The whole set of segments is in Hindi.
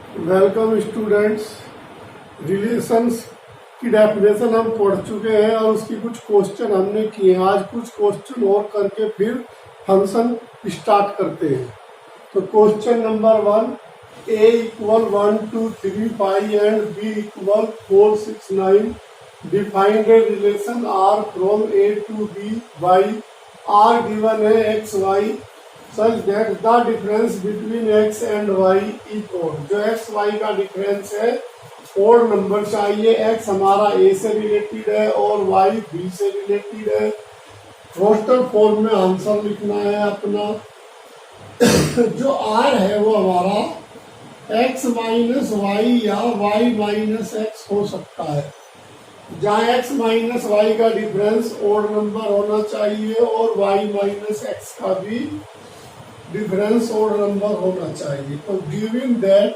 Welcome students. रिलेशंस की डेफिनेशन हम पढ़ चुके हैं और उसकी कुछ क्वेश्चन हमने किए हैं। आज कुछ क्वेश्चन और करके फिर फंक्शन स्टार्ट करते हैं। तो question number 1, a equal 1 2 3 5 and b equal 4 6 9 defined a relation r from a to b by r given है x y such that the difference between x and y is odd। जो x y का डिफरेंस है ओड नंबर चाहिए। x हमारा a से रिलेटेड है और y b से रिलेटेड है। रोस्टर फॉर्म में आंसर लिखना है अपना। जो r है वो हमारा x माइनस वाई या y माइनस एक्स हो सकता है। जहाँ x माइनस वाई का डिफरेंस ओड नंबर होना चाहिए और y माइनस एक्स का भी डिफरेंस ओड नंबर होना चाहिए। तो given that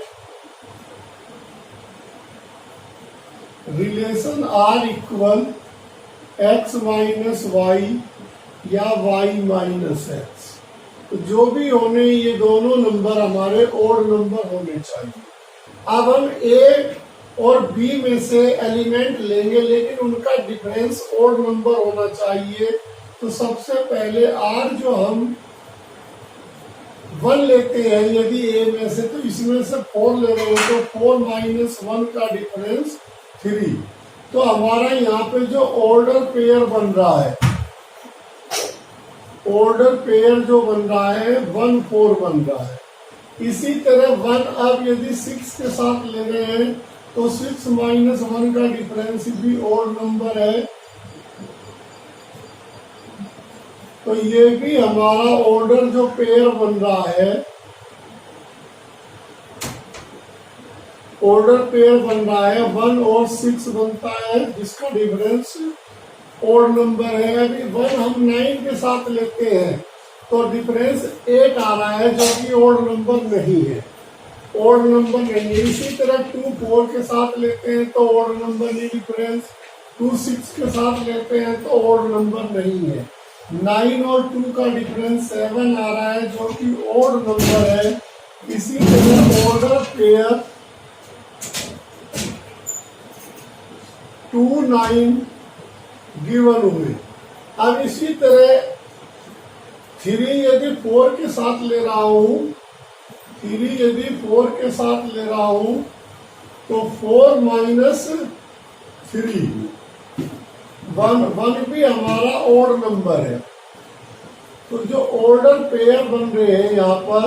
relation R equal X minus Y या वाई माइनस एक्स, तो जो भी होने ये दोनों नंबर हमारे ओड नंबर होने चाहिए। अब हम ए और बी में से एलिमेंट लेंगे लेकिन उनका डिफरेंस ओड नंबर होना चाहिए। तो सबसे पहले आर जो हम 1 लेते हैं यदि ए में से, तो इसमें से 4 ले रहे हैं तो 4 माइनस 1 का डिफरेंस 3। तो हमारा यहाँ पे जो ऑर्डर पेयर बन रहा है, ऑर्डर पेयर जो बन रहा है 1 4 बन रहा है। इसी तरह 1 अब यदि 6 के साथ ले रहे हैं तो 6 माइनस 1 का डिफरेंस भी ऑड नंबर है। तो ये भी हमारा ऑर्डर जो पेयर बन रहा है, ऑर्डर पेयर बन रहा है 1 और 6 बनता है जिसका डिफरेंस ऑड नंबर है। अभी 1 हम 9 के साथ लेते हैं तो डिफरेंस 8 आ रहा है जो कि ऑड नंबर नहीं है, ऑड नंबर नहीं है। इसी तरह 2 4 के साथ लेते हैं तो ऑड नंबर नहीं, डिफरेंस 2 6 के साथ लेते हैं तो ऑड नंबर नहीं है। 9 और 2 का डिफरेंस 7 आ रहा है जो कि ऑड नंबर है। इसी तरह ऑर्डर पेयर 2 9 गिवन हुए। अब इसी तरह 3 यदि 4 के साथ ले रहा हूं, 3 यदि 4 के साथ ले रहा हूं तो 4 माइनस 3 1 भी हमारा ऑड नंबर है। तो जो ऑर्डर पेयर बन रहे हैं यहाँ पर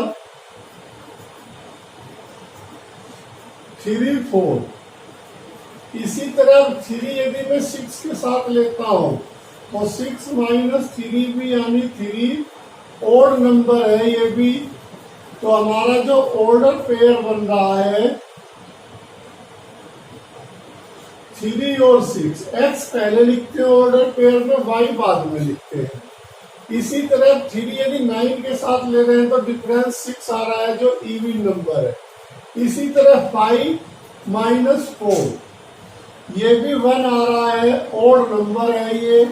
3 4। इसी तरह 3 यदि मैं 6 के साथ लेता हूं तो 6 माइनस 3 भी यानी 3 ऑड नंबर है ये भी। तो हमारा जो ऑर्डर पेयर बन रहा है 3 और 6, x पहले लिखते हैं ऑर्डर पेयर में, y बाद में लिखते हैं। इसी तरह 3 यदि 9 के साथ ले रहे हैं तो डिफरेंस 6 आ रहा है जो इवन नंबर है। इसी तरह 5 माइनस 4 ये भी 1 आ रहा है, ऑड नंबर है ये।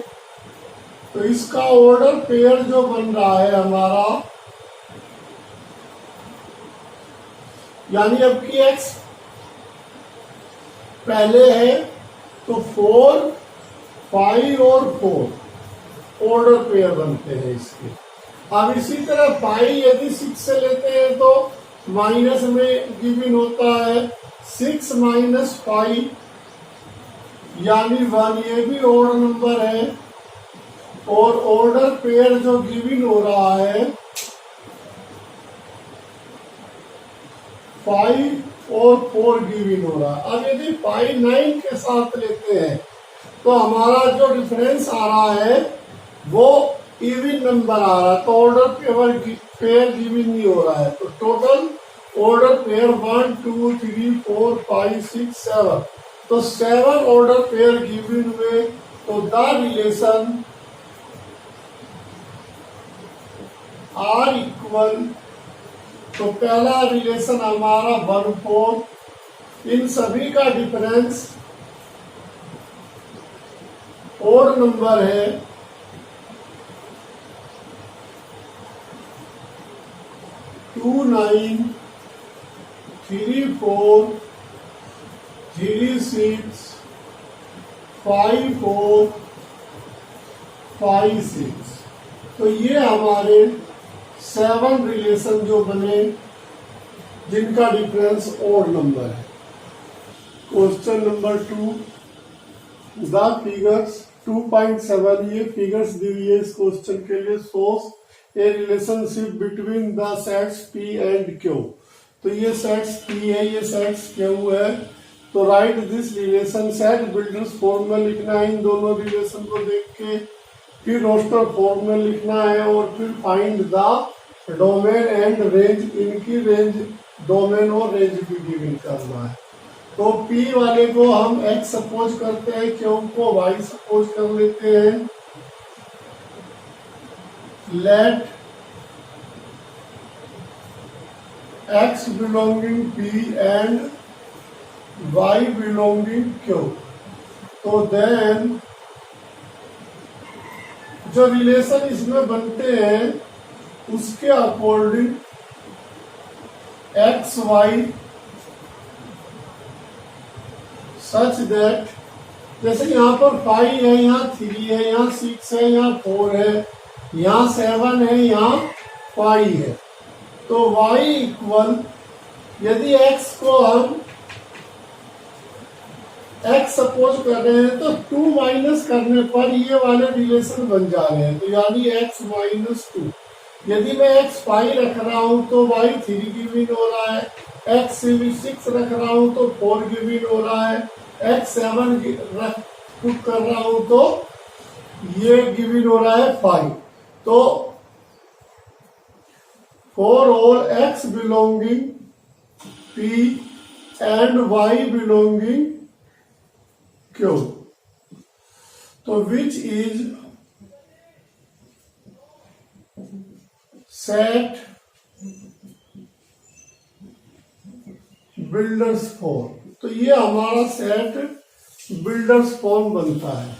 तो इसका ऑर्डर पेयर जो बन रहा है हमारा, यानी अब की x पहले है तो 4 5 और 4 ऑर्डर पेयर बनते हैं इसके। अब इसी तरह 5 यदि 6 से लेते हैं तो माइनस में गिवन होता है 6 माइनस 5 यानी 1, ये भी ऑड नंबर है। और ऑर्डर पेयर जो गिवन हो रहा है 5 और 4 गिवन हो रहा है। अब यदि 5 9 के साथ लेते हैं तो हमारा जो डिफरेंस आ रहा है वो इवन नंबर आ रहा है। तो ऑर्डर पेयर गिवन नहीं हो रहा है। तो टोटल ऑर्डर पेयर 1 2 3 4 5 6 7, तो 7 ऑर्डर पेयर गिवन हुए। तो द रिलेशन आर इक्वल, तो पहला रिलेशन हमारा 1 4, इन सभी का डिफरेंस ओड नंबर है। 2 9 3 4 3 6 5 4 5 6। तो ये हमारे 7 रिलेशन जो बने जिनका डिफरेंस ऑड नंबर है। क्वेश्चन नंबर 2, द फिगर्स 2.7 ये फिगर्स दी हुई है इस क्वेश्चन के लिए। Source A relationship between the sets P and Q. तो ये सेट्स पी है, ये सेट्स क्यू है। तो right this relation set builders form में लिखना है इन दोनों रिलेशन को देख के, फिर रोस्टर फॉर्म में लिखना है और फिर find the domain and range, इनकी रेंज, डोमेन और रेंज भी गिवन करना है। तो P वाले को हम X सपोज करते हैं, Q को Y सपोज कर लेते हैं। Let X belonging P and Y belonging Q। तो देन जो रिलेशन इसमें बनते हैं उसके according X Y such that, जैसे यहाँ पर 5 है, यहाँ 3 है, यहाँ 6 है, यहाँ 4 है, यहाँ 7 है, यहाँ 5 है। तो y इक्वल, यदि x को हम x सपोज कर रहे हैं तो 2 माइनस करने पर ये वाले रिलेशन बन जा रहे हैं। तो यानी x माइनस 2। यदि मैं x 5 रख रहा हूं तो y 3 गिवन हो रहा है, x 6 रख रहा हूं तो 4 गिवन हो रहा है, x 7 पुट कर रहा हूं तो ये गिवन हो रहा है 5। तो for all x belonging P and y belonging Q, तो which is set builders form. तो ये हमारा सेट बिल्डर्स फॉर्म बनता है।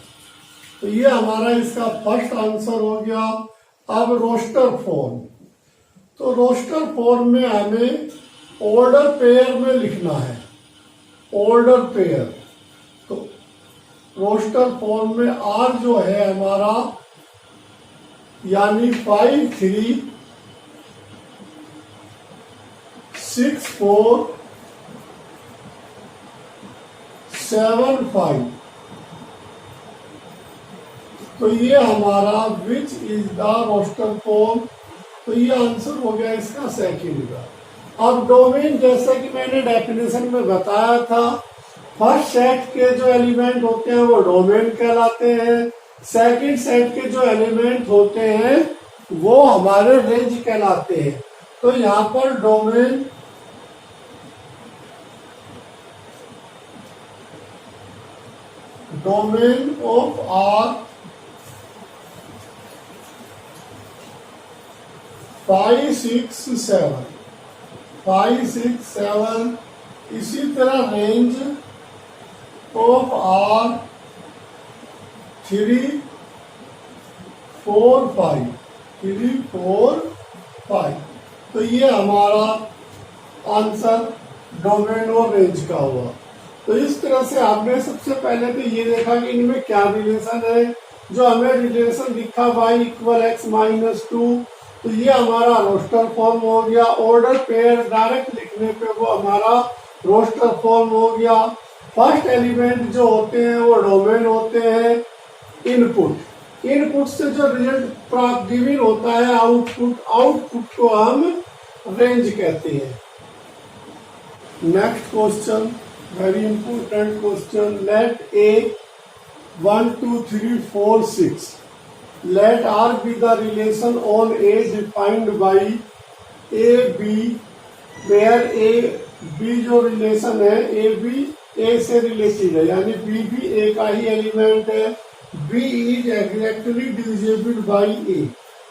तो ये हमारा इसका फर्स्ट आंसर हो गया। अब रोस्टर फॉर्म, तो रोस्टर फॉर्म में हमें ऑर्डर पेयर में लिखना है, ऑर्डर पेयर। तो रोस्टर फॉर्म में R जो है हमारा, यानी 5 3 6 4 7 5। तो ये हमारा which is the roster form. तो ये आंसर हो गया इसका सेकंड का। अब डोमेन, जैसा कि मैंने डेफिनेशन में बताया था, फर्स्ट सेट के जो एलिमेंट होते हैं वो डोमेन कहलाते हैं, सेकंड सेट के जो एलिमेंट होते हैं वो हमारे रेंज कहलाते हैं। तो यहाँ पर डोमेन ऑफ R 5 6 7 5 6 7। इसी तरह रेंज ऑफ R 3 4 5 3 4 5। तो ये हमारा आंसर डोमेन और रेंज का हुआ। तो इस तरह से आपने सबसे पहले तो ये देखा कि इनमें क्या रिलेशन है। जो हमें रिलेशन दिखा y इक्वल x माइनस 2, तो ये हमारा रोस्टर फॉर्म हो गया। ऑर्डर पेयर डायरेक्ट लिखने पे वो हमारा रोस्टर फॉर्म हो गया। फर्स्ट एलिमेंट जो होते हैं वो डोमेन होते हैं। इनपुट से जो रिजल्ट प्राप्त गिवन होता है आउटपुट को हम रेंज कहते हैं। Next question, very important question. Let A 1 2 3 4 6, let R be the relation on A defined by A B, where A B जो रिलेशन है A B A से रिलेटेड है, यानी B भी A का ही एलिमेंट है। B is exactly divisible by A,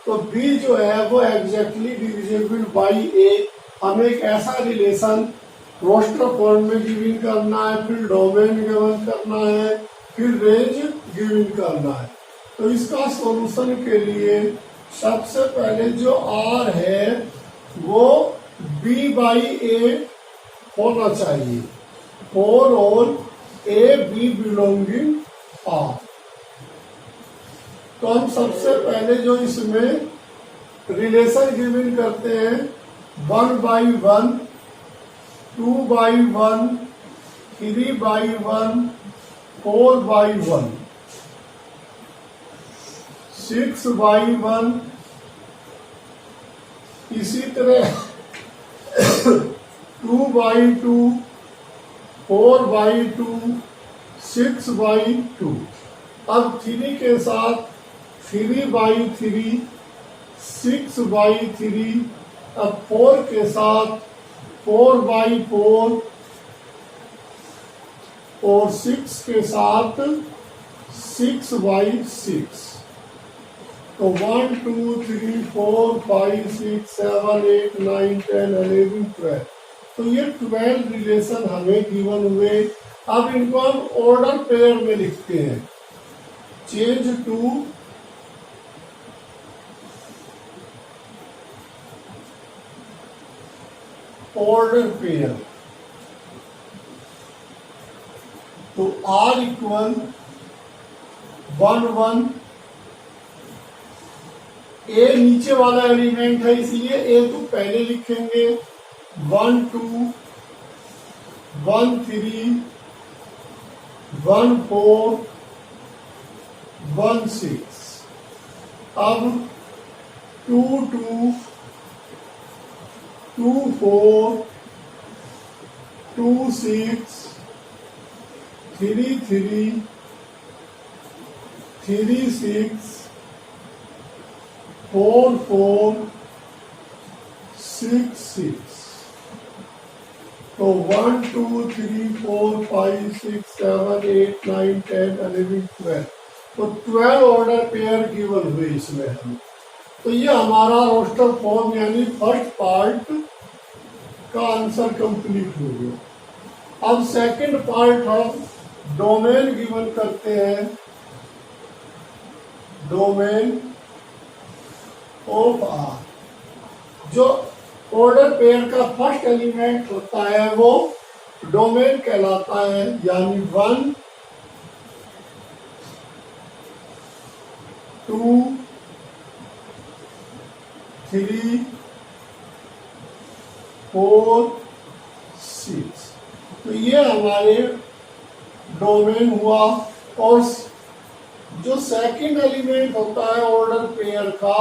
तो B जो है वो exactly divisible by A। हमें एक ऐसा रिलेशन रोस्टर फॉर्म में गिवन करना है, फिर डोमेन गिवन करना है, फिर रेंज गिवन करना है। तो इसका सॉल्यूशन के लिए सबसे पहले जो R है वो B बाई A होना चाहिए for all A B belonging R. तो हम सबसे पहले जो इसमें रिलेशन गिवन करते हैं 1/1, 2/1, 3/1, 4/1, 6/1, इसी तरह 2/2, 4/2, 6/2। अब 3 के साथ 3/3, 6/3। अब 4 के साथ 4/4 और 6 के साथ 6/6। तो 1 2 3 4 5 6 7 8 9 10 11 12। तो ये 12 रिलेशन हमें गिवन हुए। अब इनको हम ऑर्डर पेयर में लिखते हैं। Change to order pair. तो R इक्वल 1 1। ए नीचे वाला एलिमेंट है इसलिए ए तो पहले लिखेंगे। 1 2, 1 3, 1 4, 1 6। अब 2 2, 2 4, 2 6, 3 3, 3 6, 4 4, 6 6। तो 1 2 3 4 5 6 7 8 9 10 11 12। तो 12 ऑर्डर पेयर गिवन हुए इसमें हम। तो ये हमारा रोस्टर फॉर्म यानी फर्स्ट पार्ट का आंसर कंप्लीट हो गया। अब सेकंड पार्ट हम डोमेन गिवन करते हैं। Domain of R. जो ऑर्डर पेयर का फर्स्ट एलिमेंट होता है वो डोमेन कहलाता है। यानी 1 2 3 4 6। तो ये हमारे डोमेन हुआ। और जो सेकंड एलिमेंट होता है ऑर्डर पेयर का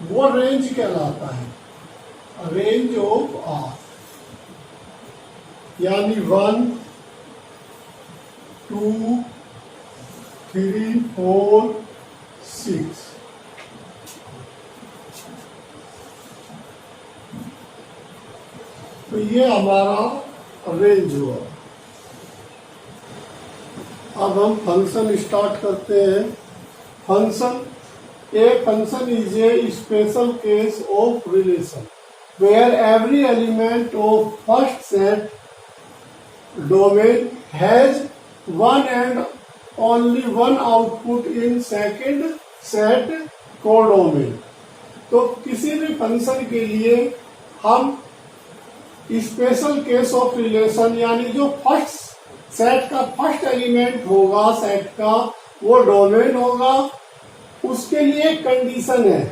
वो रेंज कहलाता है। Range of R. यानी 1 2 3 4 6। तो ये हमारा रेंज हुआ। अब हम फंक्शन स्टार्ट करते हैं। Function A function is a special case of relation where every element of first set domain has one and only one output in second set codomain। तो किसी भी फंक्शन के लिए हम स्पेशल केस ऑफ रिलेशन यानी जो फर्स्ट सेट का फर्स्ट एलिमेंट होगा सेट का वो डोमेन होगा। उसके लिए एक कंडीशन है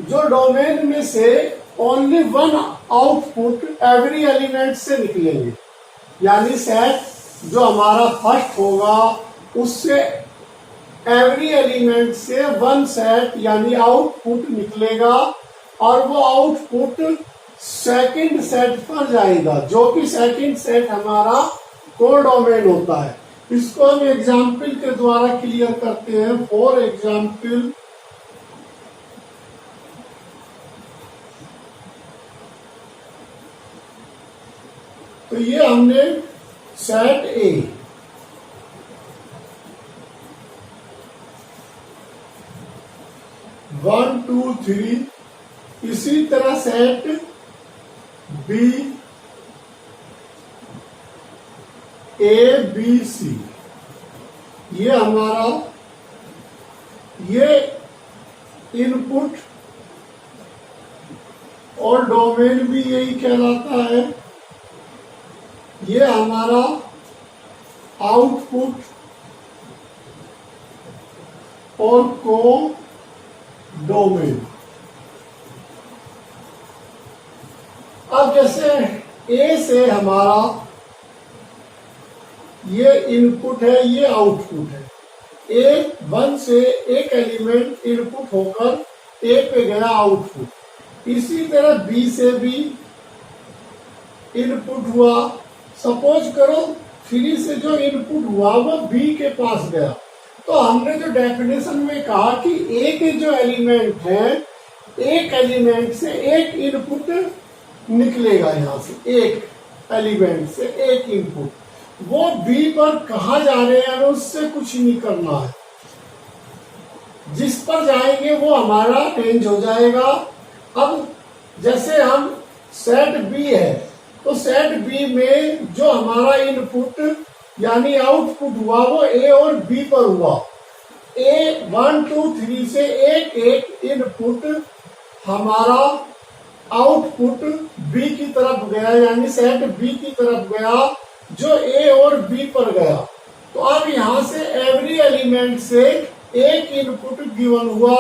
जो डोमेन में से only one output every element से निकलेंगे। यानी सेट जो हमारा फर्स्ट होगा उससे एवरी एलिमेंट से वन सेट यानी आउटपुट निकलेगा और वो आउटपुट सेकंड सेट पर जाएगा जो कि सेकंड सेट हमारा कोडोमेन होता है। इसको हम एग्जाम्पल के द्वारा क्लियर करते हैं। फॉर एग्जाम्पल तो ये हमने सेट ए 1 2 3। इसी तरह set B A B C ये हमारा ये इनपुट और डोमेन भी यही कहलाता है। ये हमारा आउटपुट और को डोमेन। अब जैसे ए से हमारा ये इनपुट है, ये आउटपुट है। ए वन से एक एलिमेंट इनपुट होकर ए पे गया आउटपुट। इसी तरह बी से भी इनपुट हुआ। सपोज करो 3 से जो इनपुट हुआ वो बी के पास गया, तो हमने जो डेफिनेशन में कहा कि ए के जो एलिमेंट है, एक एलिमेंट से एक इनपुट निकलेगा। यहां से एक एलिमेंट से एक इनपुट, वो बी पर कहा जा रहे हैं, उससे कुछ नहीं करना है। जिस पर जाएंगे वो हमारा रेंज हो जाएगा। अब जैसे हम सेट बी है, तो सेट बी में जो हमारा इनपुट यानी आउटपुट हुआ वो ए और बी पर हुआ। ए 1 2 3 से एक एक इनपुट हमारा आउटपुट बी की तरफ गया, यानी सेट बी की तरफ गया, जो ए और बी पर गया। तो अब यहां से एवरी एलिमेंट से एक इनपुट गिवन हुआ।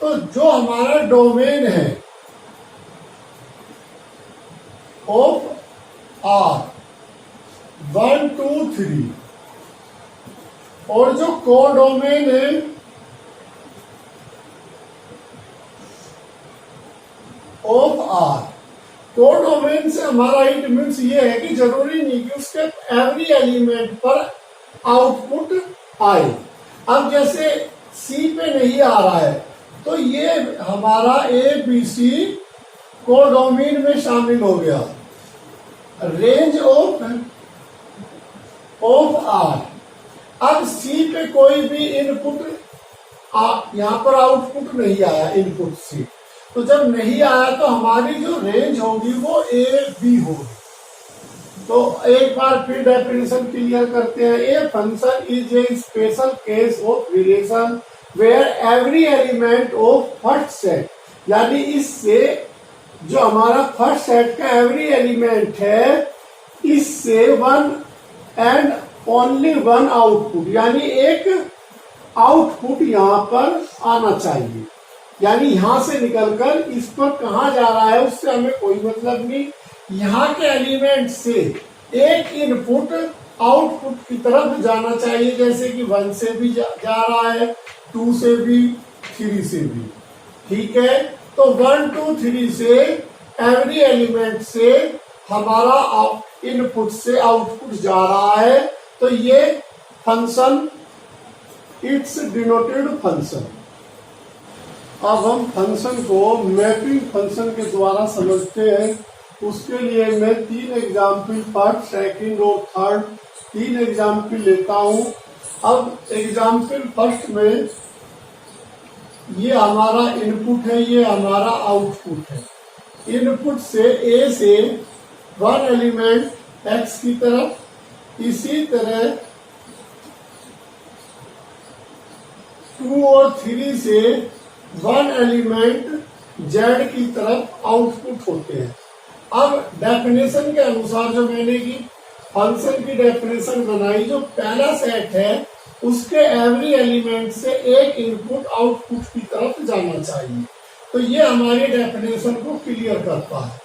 तो जो हमारा डोमेन है ऑफ आर 1 2 3 और जो कोडोमेन है ऑफ आर, कोडोमेन से हमारा इट मीन्स ये है कि जरूरी नहीं कि उसके एवरी एलिमेंट पर आउटपुट आए। अब जैसे सी पे नहीं आ रहा है, तो ये हमारा ए बी सी कोडोमेन में शामिल हो गया। Range of R. अब सी पे कोई भी इनपुट यहां पर आउटपुट नहीं आया, इनपुट सी। तो जब नहीं आया तो हमारी जो रेंज होगी वो ए बी होगी। तो एक बार फिर डेफिनेशन क्लियर करते हैं। A function is a special case of relation where every element of first set, यानी इससे जो हमारा फर्स्ट सेट का एवरी एलिमेंट है, इससे one and only one output, यानी एक आउटपुट यहां पर आना चाहिए। यानी यहां से निकलकर इस पर कहा जा रहा है उससे हमें कोई मतलब नहीं। यहाँ के एलिमेंट से एक इनपुट आउटपुट की तरफ जाना चाहिए, जैसे कि 1 से भी जा रहा है, 2 से भी, 3 से भी। ठीक है, तो 1 2 3 से एवरी एलिमेंट से हमारा इनपुट से आउटपुट जा रहा है। तो ये फंक्शन इट्स डिनोटेड फंक्शन। अब हम फंक्शन को मैपिंग फंक्शन के द्वारा समझते हैं। उसके लिए मैं 3 एग्जाम्पल, फर्स्ट, सेकंड और थर्ड 3 एग्जाम्पल लेता हूं। अब एग्जाम्पल फर्स्ट में ये हमारा इनपुट है, ये हमारा आउटपुट है। इनपुट से ए से वन एलिमेंट एक्स की तरफ, इसी तरह 2 और 3 से वन एलिमेंट जेड की तरफ आउटपुट होते हैं। अब डेफिनेशन के अनुसार जो मैंने की फंक्शन की डेफिनेशन बनाई, जो पहला सेट है उसके एवरी एलिमेंट से एक इनपुट आउटपुट की तरफ जाना चाहिए। तो ये हमारी डेफिनेशन को क्लियर करता है।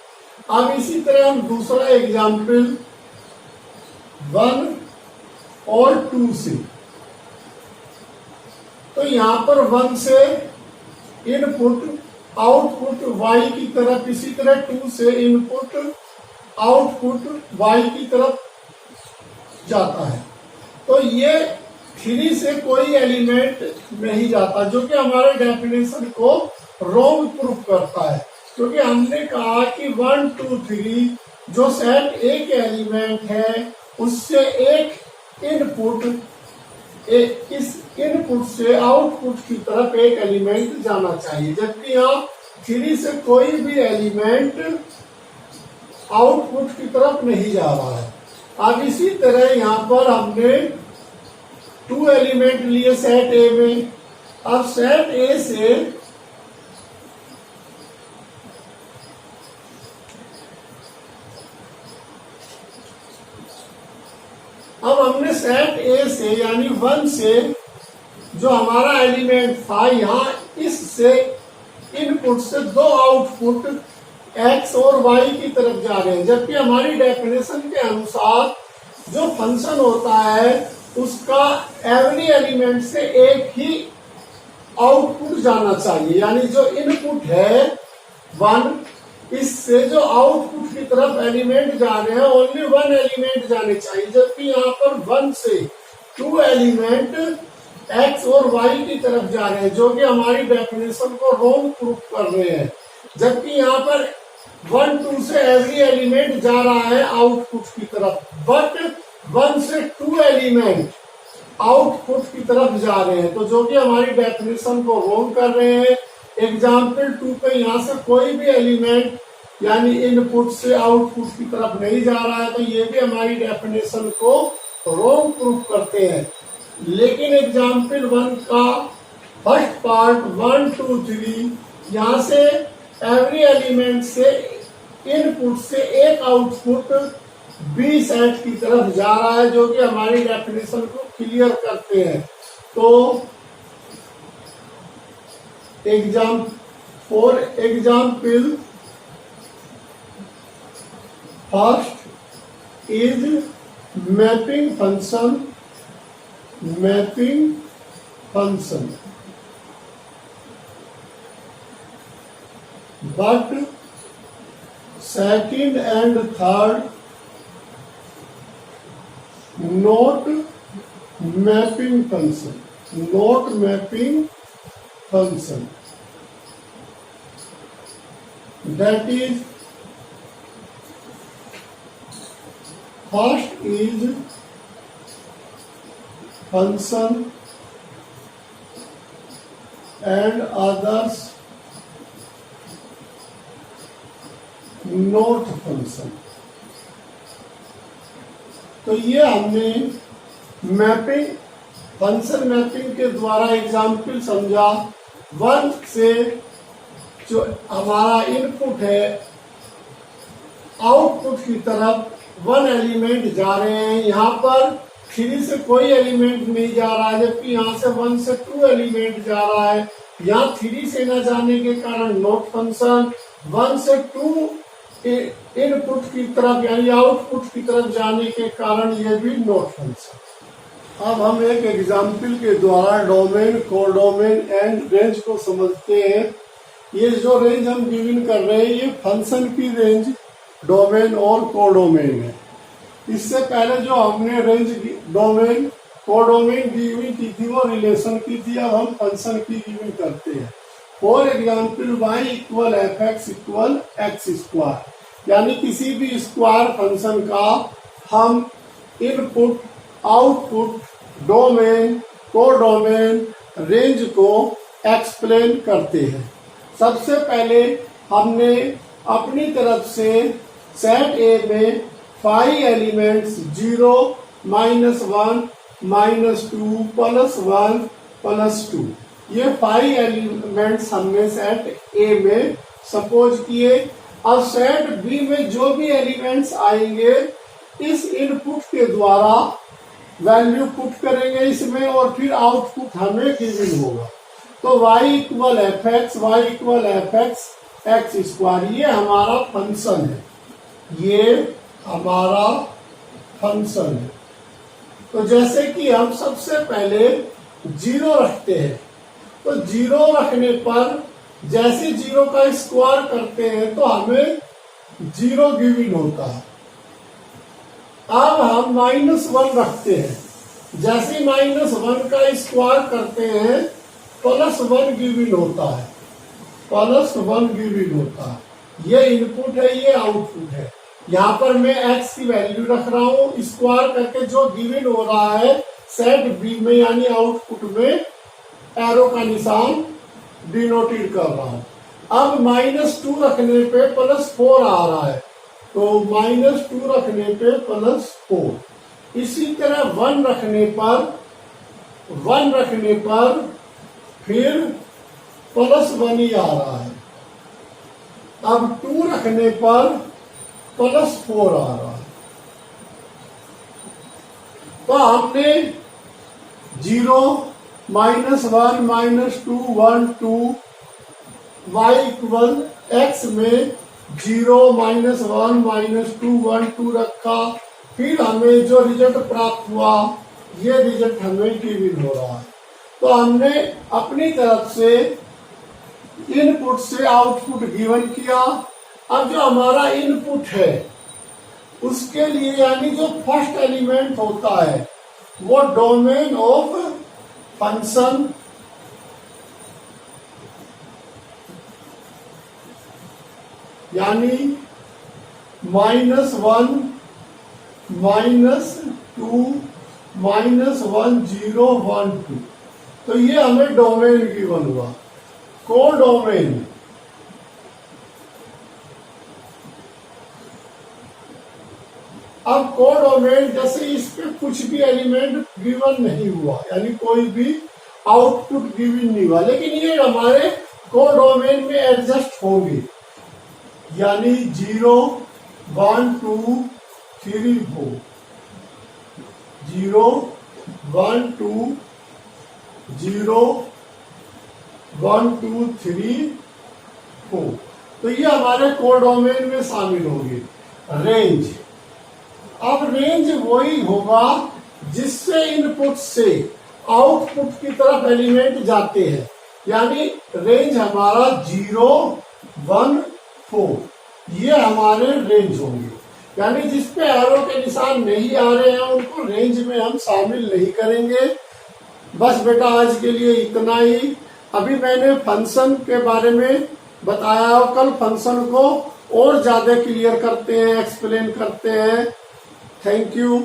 अब इसी तरह हम दूसरा एग्जाम्पल 1 और 2 से, तो यहां पर 1 से इनपुट आउटपुट y की तरफ, इसी तरह 2 से इनपुट आउटपुट y की तरफ जाता है। तो ये 3 से कोई एलिमेंट नहीं जाता, जो कि हमारे डेफिनेशन को रॉन्ग प्रूफ करता है। क्योंकि हमने कहा कि 1 2 3 जो सेट ए के एलिमेंट है, उससे एक इनपुट, इस इनपुट से आउटपुट की तरफ एक एलिमेंट जाना चाहिए, जबकि यहाँ 3 से कोई भी एलिमेंट आउटपुट की तरफ नहीं जा रहा है। अब इसी तरह यहाँ पर हमने 2 एलिमेंट लिए सेट ए में। अब सेट ए से हमने सेट ए से यानी 1 से जो हमारा एलिमेंट था, यहाँ इससे इनपुट से 2 आउटपुट x और y की तरफ जा रहे हैं, जबकि हमारी डेफिनेशन के अनुसार जो फंक्शन होता है उसका एवरी एलिमेंट से एक ही आउटपुट जाना चाहिए, यानी जो इनपुट है 1, इससे जो आउटपुट की तरफ एलिमेंट जा रहे हैं ओनली 1 एलिमेंट जाने चाहिए, जबकि यहाँ पर 1 से 2 एलिमेंट x और y की तरफ जा रहे हैं, जो कि हमारी डेफिनेशन को रॉन्ग प्रूफ कर रहे हैं। जबकि यहाँ पर 1, 2 से एवरी एलिमेंट जा रहा है आउटपुट की तरफ, बट 1 से 2 एलिमेंट आउटपुट की तरफ जा रहे हैं, तो जो कि हमारी डेफिनेशन को रॉन्ग कर रहे हैं। एग्जाम्पल 2 पे यहाँ से कोई भी एलिमेंट यानी इनपुट से आउटपुट की तरफ नहीं जा रहा है, तो ये भी हमारी डेफिनेशन को रॉन्ग प्रूफ करते हैं। लेकिन एग्जाम्पल 1 का फर्स्ट पार्ट 1, 2, 3 यहाँ से एवरी एलिमेंट से इनपुट से एक आउटपुट बी सेट की तरफ जा रहा है, जो कि हमारी डेफिनेशन को क्लियर करते हैं। तो for example first is mapping function but second and third not mapping function, that is first is function and others note function. तो ये हमने मैपिंग फंक्शन मैपिंग के द्वारा एग्जाम्पल समझा। 1 से जो हमारा इनपुट है आउटपुट की तरफ 1 एलिमेंट जा रहे हैं, यहाँ पर 3 से कोई एलिमेंट नहीं जा रहा है, जबकि यहाँ से 1 से 2 एलिमेंट जा रहा है। यहाँ 3 से न जाने के कारण नोट फंक्शन, 1 से 2 इनपुट की तरफ यानी आउटपुट की तरफ जाने के कारण ये भी नोट फंक्शन। अब हम एक एग्जाम्पल के द्वारा डोमेन, कोडोमेन एंड रेंज को समझते हैं। ये जो रेंज हम गिवन कर रहे हैं ये फंक्शन की रेंज, डोमेन और कोडोमेन है। इससे पहले जो हमने रेंज, डोमेन, कोडोमेन गिवन की थी वो रिलेशन की थी, अब हम फंक्शन की गिवन करते हैं। For example y equal F x equal x square, यानी किसी भी स्क्वायर फंक्शन का हम input, output, domain, codomain, range को एक्सप्लेन करते हैं। सबसे पहले हमने अपनी तरफ से सेट ए में 5 एलिमेंट्स 0, -1, -2, +1, +2 ये 5 एलिमेंट्स हमने सेट ए में सपोज किए। अब सेट बी में जो भी एलिमेंट्स आएंगे इस इनपुट के द्वारा वैल्यू पुट करेंगे इसमें और फिर आउटपुट हमें गिवन होगा। तो y equal F X, Y equal F X X square, ये हमारा फंक्शन है, ये हमारा फंक्शन है। तो जैसे कि हम सबसे पहले 0 रखते हैं, तो 0 रखने पर जैसे 0 का स्क्वायर करते हैं तो हमें 0 गिवन होता है। अब हम -1 रखते हैं, जैसे -1 का स्क्वायर करते हैं +1 गिवन होता है, +1 गिवन होता है। ये इनपुट है, ये आउटपुट है। यहाँ पर मैं x की वैल्यू रख रहा हूँ, स्क्वायर करके जो गिवन हो रहा है सेट बी में यानी आउटपुट में एरो का निशान डिनोटेड कर रहा हूं। अब -2 रखने पे +4 आ रहा है, तो -2 रखने पे +4। इसी तरह 1 रखने पर फिर +1 ही आ रहा है। अब 2 रखने पर +4 आ रहा है। तो हमने 0 -1 -2 1 2 y इक्वल x में 0 -1 -2 1 2 रखा। फिर हमें जो रिजल्ट प्राप्त हुआ ये रिजल्ट हमें गिवन हो रहा है। तो हमने अपनी तरफ से इनपुट से आउटपुट गिवन किया। अब जो हमारा इनपुट है उसके लिए यानी जो फर्स्ट एलिमेंट होता है वो डोमेन ऑफ फंक्शन यानी -1 -2 -1 0 1 2। तो ये हमें डोमेन गिवन हुआ। कोडोमेन अब कोडोमेन जैसे इस पे कुछ भी एलिमेंट गिवन नहीं हुआ यानी कोई भी आउटपुट गिवन नहीं हुआ, लेकिन ये हमारे कोडोमेन में एडजस्ट होंगे यानी 0 1 2 3 4 0 1 2 0 1 2 3 4। तो ये हमारे कोडोमेन में शामिल होंगे। रेंज, अब रेंज वही होगा जिससे इनपुट से आउटपुट की तरफ एलिमेंट जाते हैं, यानी रेंज हमारा 0 1 4 ये हमारे रेंज होंगे। यानी जिसपे एरो के निशान नहीं आ रहे हैं उनको रेंज में हम शामिल नहीं करेंगे। बस बेटा आज के लिए इतना ही। अभी मैंने फंक्शन के बारे में बताया, कल फंक्शन को और ज्यादा क्लियर करते हैं, एक्सप्लेन करते हैं। Thank you.